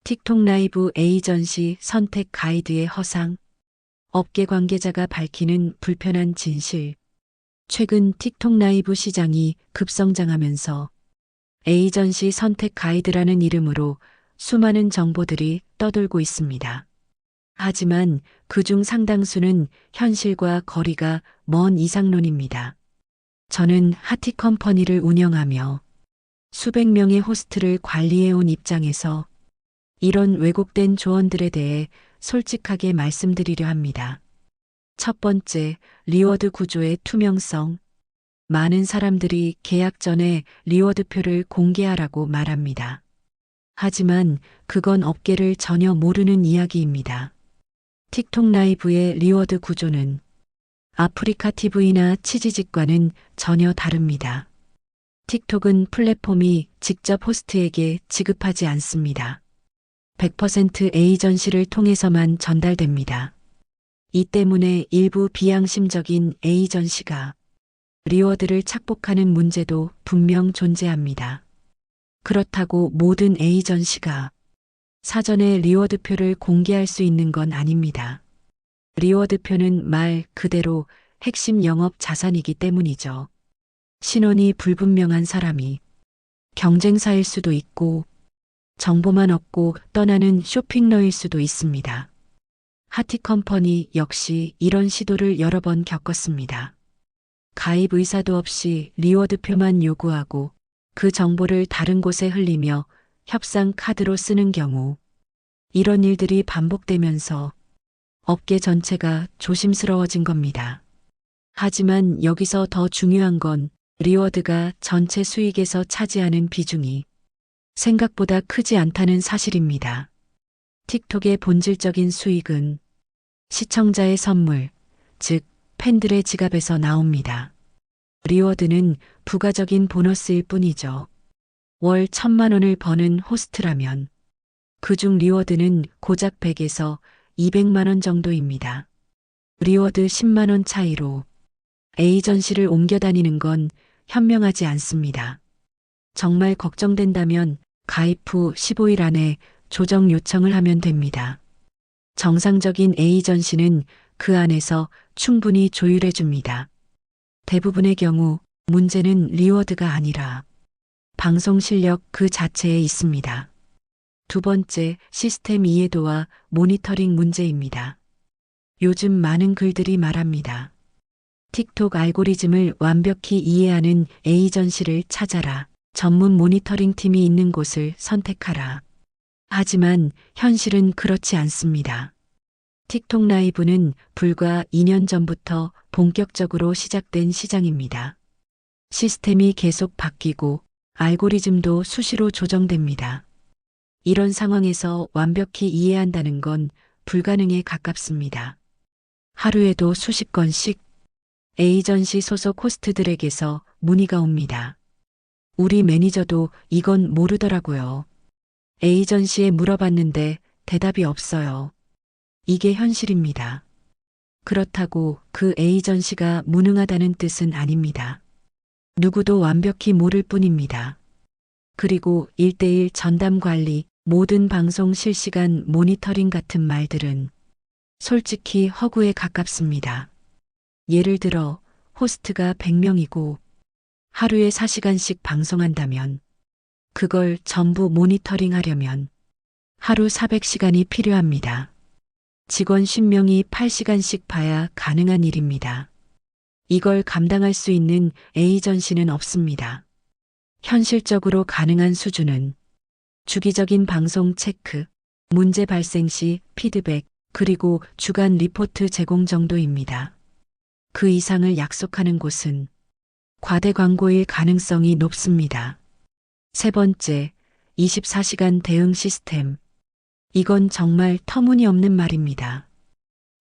틱톡 라이브 에이전시 선택 가이드의 허상, 업계 관계자가 밝히는 불편한 진실. 최근 틱톡 라이브 시장이 급성장하면서 에이전시 선택 가이드라는 이름으로 수많은 정보들이 떠돌고 있습니다. 하지만 그중 상당수는 현실과 거리가 먼 이상론입니다. 저는 하티컴퍼니를 운영하며 수백 명의 호스트를 관리해온 입장에서 이런 왜곡된 조언들에 대해 솔직하게 말씀드리려 합니다. 첫 번째, 리워드 구조의 투명성. 많은 사람들이 계약 전에 리워드표를 공개하라고 말합니다. 하지만 그건 업계를 전혀 모르는 이야기입니다. 틱톡 라이브의 리워드 구조는 아프리카 TV나 치지직과는 전혀 다릅니다. 틱톡은 플랫폼이 직접 호스트에게 지급하지 않습니다. 100% 에이전시를 통해서만 전달됩니다. 이 때문에 일부 비양심적인 에이전시가 리워드를 착복하는 문제도 분명 존재합니다. 그렇다고 모든 에이전시가 사전에 리워드표를 공개할 수 있는 건 아닙니다. 리워드표는 말 그대로 핵심 영업 자산이기 때문이죠. 신원이 불분명한 사람이 경쟁사일 수도 있고 정보만 얻고 떠나는 쇼핑러일 수도 있습니다. 하티컴퍼니 역시 이런 시도를 여러 번 겪었습니다. 가입 의사도 없이 리워드표만 요구하고 그 정보를 다른 곳에 흘리며 협상 카드로 쓰는 경우, 이런 일들이 반복되면서 업계 전체가 조심스러워진 겁니다. 하지만 여기서 더 중요한 건 리워드가 전체 수익에서 차지하는 비중이 생각보다 크지 않다는 사실입니다. 틱톡의 본질적인 수익은 시청자의 선물, 즉 팬들의 지갑에서 나옵니다. 리워드는 부가적인 보너스일 뿐이죠. 월 1,000만 원을 버는 호스트라면 그중 리워드는 고작 100에서 200만 원 정도입니다. 리워드 10만 원 차이로 에이전시를 옮겨 다니는 건 현명하지 않습니다. 정말 걱정된다면 가입 후 15일 안에 조정 요청을 하면 됩니다. 정상적인 에이전시는 그 안에서 충분히 조율해 줍니다. 대부분의 경우 문제는 리워드가 아니라 방송 실력 그 자체에 있습니다. 두 번째, 시스템 이해도와 모니터링 문제입니다. 요즘 많은 글들이 말합니다. 틱톡 알고리즘을 완벽히 이해하는 에이전시를 찾아라. 전문 모니터링 팀이 있는 곳을 선택하라. 하지만 현실은 그렇지 않습니다. 틱톡 라이브는 불과 2년 전부터 본격적으로 시작된 시장입니다. 시스템이 계속 바뀌고 알고리즘도 수시로 조정됩니다. 이런 상황에서 완벽히 이해한다는 건 불가능에 가깝습니다. 하루에도 수십 건씩 에이전시 소속 호스트들에게서 문의가 옵니다. 우리 매니저도 이건 모르더라고요. 에이전시에 물어봤는데 대답이 없어요. 이게 현실입니다. 그렇다고 그 에이전시가 무능하다는 뜻은 아닙니다. 누구도 완벽히 모를 뿐입니다. 그리고 1:1 전담 관리, 모든 방송 실시간 모니터링 같은 말들은 솔직히 허구에 가깝습니다. 예를 들어 호스트가 100명이고 하루에 4시간씩 방송한다면 그걸 전부 모니터링 하려면 하루 400시간이 필요합니다. 직원 10명이 8시간씩 봐야 가능한 일입니다. 이걸 감당할 수 있는 에이전시는 없습니다. 현실적으로 가능한 수준은 주기적인 방송 체크, 문제 발생 시 피드백, 그리고 주간 리포트 제공 정도입니다. 그 이상을 약속하는 곳은 과대 광고일 가능성이 높습니다. 세 번째, 24시간 대응 시스템. 이건 정말 터무니없는 말입니다.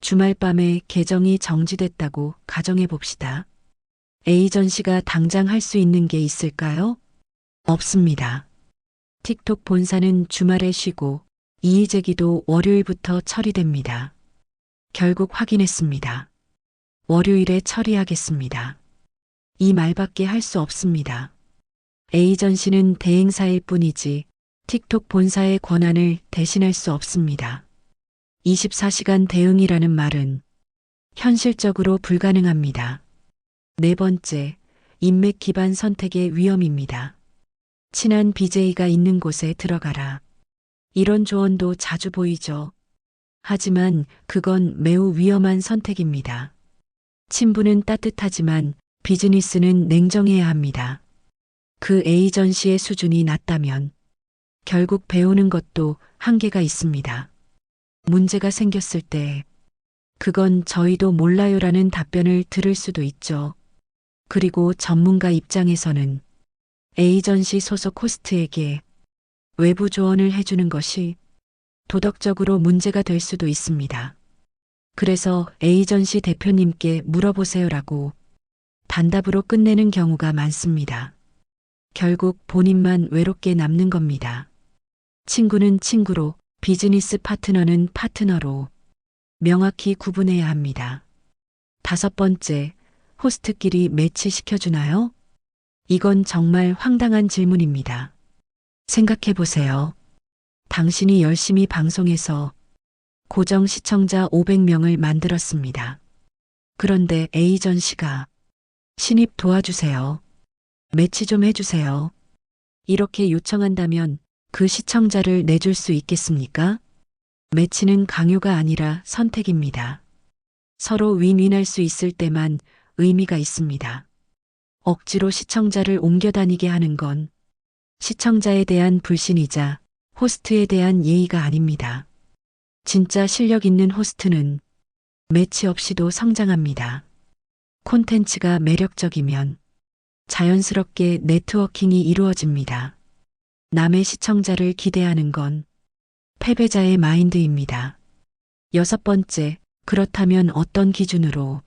주말 밤에 계정이 정지됐다고 가정해 봅시다. 에이전시가 당장 할 수 있는 게 있을까요? 없습니다. 틱톡 본사는 주말에 쉬고 이의 제기도 월요일부터 처리됩니다. 결국 확인했습니다. 월요일에 처리하겠습니다. 이 말밖에 할 수 없습니다. 에이전시는 대행사일 뿐이지 틱톡 본사의 권한을 대신할 수 없습니다. 24시간 대응이라는 말은 현실적으로 불가능합니다. 네 번째, 인맥 기반 선택의 위험입니다. 친한 BJ가 있는 곳에 들어가라. 이런 조언도 자주 보이죠. 하지만 그건 매우 위험한 선택입니다. 친분은 따뜻하지만 비즈니스는 냉정해야 합니다. 그 에이전시의 수준이 낮다면 결국 배우는 것도 한계가 있습니다. 문제가 생겼을 때 그건 저희도 몰라요라는 답변을 들을 수도 있죠. 그리고 전문가 입장에서는 에이전시 소속 호스트에게 외부 조언을 해주는 것이 도덕적으로 문제가 될 수도 있습니다. 그래서 에이전시 대표님께 물어보세요라고 단답으로 끝내는 경우가 많습니다. 결국 본인만 외롭게 남는 겁니다. 친구는 친구로, 비즈니스 파트너는 파트너로 명확히 구분해야 합니다. 다섯 번째, 호스트끼리 매치시켜주나요? 이건 정말 황당한 질문입니다. 생각해 보세요. 당신이 열심히 방송해서 고정 시청자 500명을 만들었습니다. 그런데 에이전시가 신입 도와주세요. 매치 좀 해주세요. 이렇게 요청한다면 그 시청자를 내줄 수 있겠습니까? 매치는 강요가 아니라 선택입니다. 서로 윈윈할 수 있을 때만 의미가 있습니다. 억지로 시청자를 옮겨 다니게 하는 건 시청자에 대한 불신이자 호스트에 대한 예의가 아닙니다. 진짜 실력 있는 호스트는 매치 없이도 성장합니다. 콘텐츠가 매력적이면 자연스럽게 네트워킹이 이루어집니다. 남의 시청자를 기대하는 건 패배자의 마인드입니다. 여섯 번째, 그렇다면 어떤 기준으로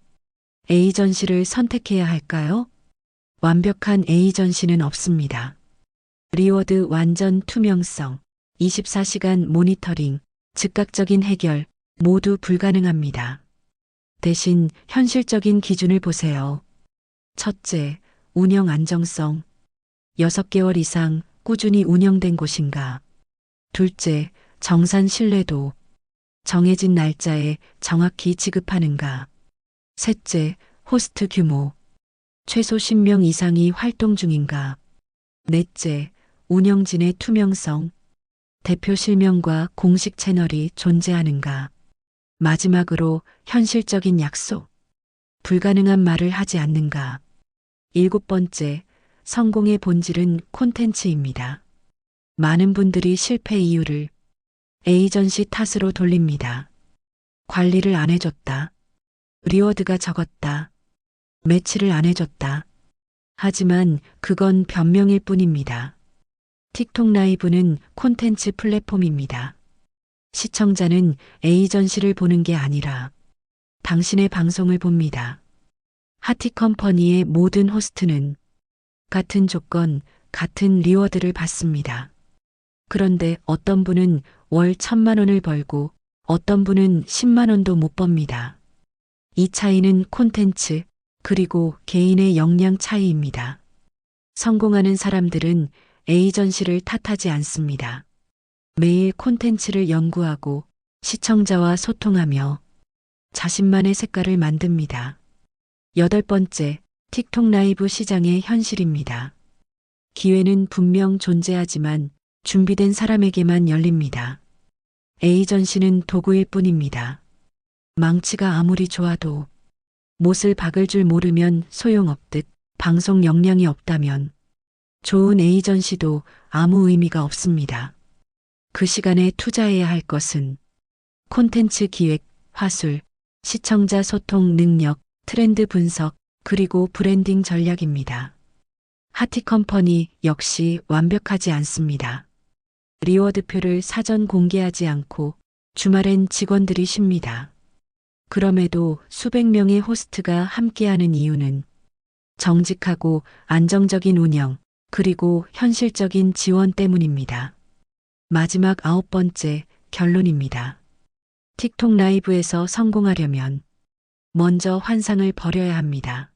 에이전시를 선택해야 할까요? 완벽한 에이전시는 없습니다. 리워드 완전 투명성, 24시간 모니터링, 즉각적인 해결 모두 불가능합니다. 대신 현실적인 기준을 보세요. 첫째, 운영 안정성. 6개월 이상 꾸준히 운영된 곳인가. 둘째, 정산 신뢰도. 정해진 날짜에 정확히 지급하는가. 셋째, 호스트 규모. 최소 10명 이상이 활동 중인가. 넷째, 운영진의 투명성. 대표 실명과 공식 채널이 존재하는가. 마지막으로 현실적인 약속. 불가능한 말을 하지 않는가. 일곱 번째, 성공의 본질은 콘텐츠입니다. 많은 분들이 실패 이유를 에이전시 탓으로 돌립니다. 관리를 안 해줬다. 리워드가 적었다. 매치를 안 해줬다. 하지만 그건 변명일 뿐입니다. 틱톡 라이브는 콘텐츠 플랫폼입니다. 시청자는 에이전시를 보는 게 아니라 당신의 방송을 봅니다. 하티컴퍼니의 모든 호스트는 같은 조건, 같은 리워드를 받습니다. 그런데 어떤 분은 월 1,000만 원을 벌고 어떤 분은 10만 원도 못 법니다. 이 차이는 콘텐츠, 그리고 개인의 역량 차이입니다. 성공하는 사람들은 에이전시를 탓하지 않습니다. 매일 콘텐츠를 연구하고 시청자와 소통하며 자신만의 색깔을 만듭니다. 여덟 번째, 틱톡 라이브 시장의 현실입니다. 기회는 분명 존재하지만 준비된 사람에게만 열립니다. 에이전시는 도구일 뿐입니다. 망치가 아무리 좋아도 못을 박을 줄 모르면 소용없듯 방송 역량이 없다면 좋은 에이전시도 아무 의미가 없습니다. 그 시간에 투자해야 할 것은 콘텐츠 기획, 화술, 시청자 소통 능력, 트렌드 분석, 그리고 브랜딩 전략입니다. 하티컴퍼니 역시 완벽하지 않습니다. 리워드표를 사전 공개하지 않고 주말엔 직원들이 쉽니다. 그럼에도 수백 명의 호스트가 함께하는 이유는 정직하고 안정적인 운영, 그리고 현실적인 지원 때문입니다. 마지막 아홉 번째, 결론입니다. 틱톡 라이브에서 성공하려면 먼저 환상을 버려야 합니다.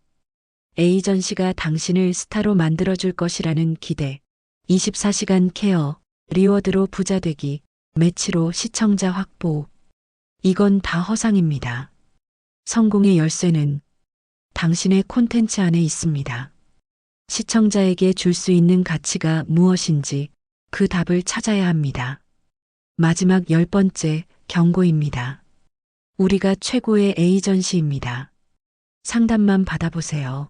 에이전시가 당신을 스타로 만들어줄 것이라는 기대, 24시간 케어, 리워드로 부자 되기, 매치로 시청자 확보. 이건 다 허상입니다. 성공의 열쇠는 당신의 콘텐츠 안에 있습니다. 시청자에게 줄 수 있는 가치가 무엇인지 그 답을 찾아야 합니다. 마지막 10번째 경고입니다. 우리가 최고의 에이전시입니다. 상담만 받아보세요.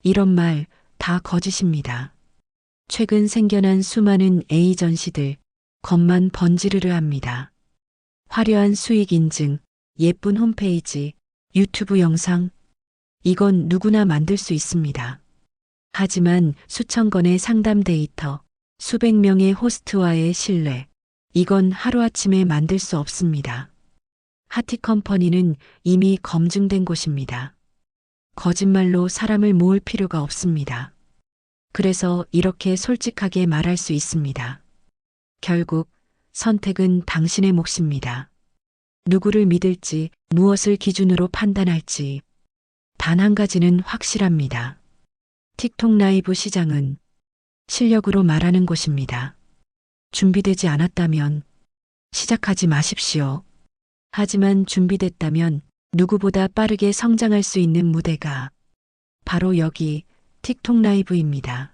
이런 말 다 거짓입니다. 최근 생겨난 수많은 에이전시들 겉만 번지르르 합니다. 화려한 수익 인증, 예쁜 홈페이지, 유튜브 영상, 이건 누구나 만들 수 있습니다. 하지만 수천 건의 상담 데이터, 수백 명의 호스트와의 신뢰, 이건 하루아침에 만들 수 없습니다. 하티컴퍼니는 이미 검증된 곳입니다. 거짓말로 사람을 모을 필요가 없습니다. 그래서 이렇게 솔직하게 말할 수 있습니다. 결국 선택은 당신의 몫입니다. 누구를 믿을지, 무엇을 기준으로 판단할지. 단 한 가지는 확실합니다. 틱톡 라이브 시장은 실력으로 말하는 곳입니다. 준비되지 않았다면 시작하지 마십시오. 하지만 준비됐다면 누구보다 빠르게 성장할 수 있는 무대가 바로 여기 틱톡 라이브입니다.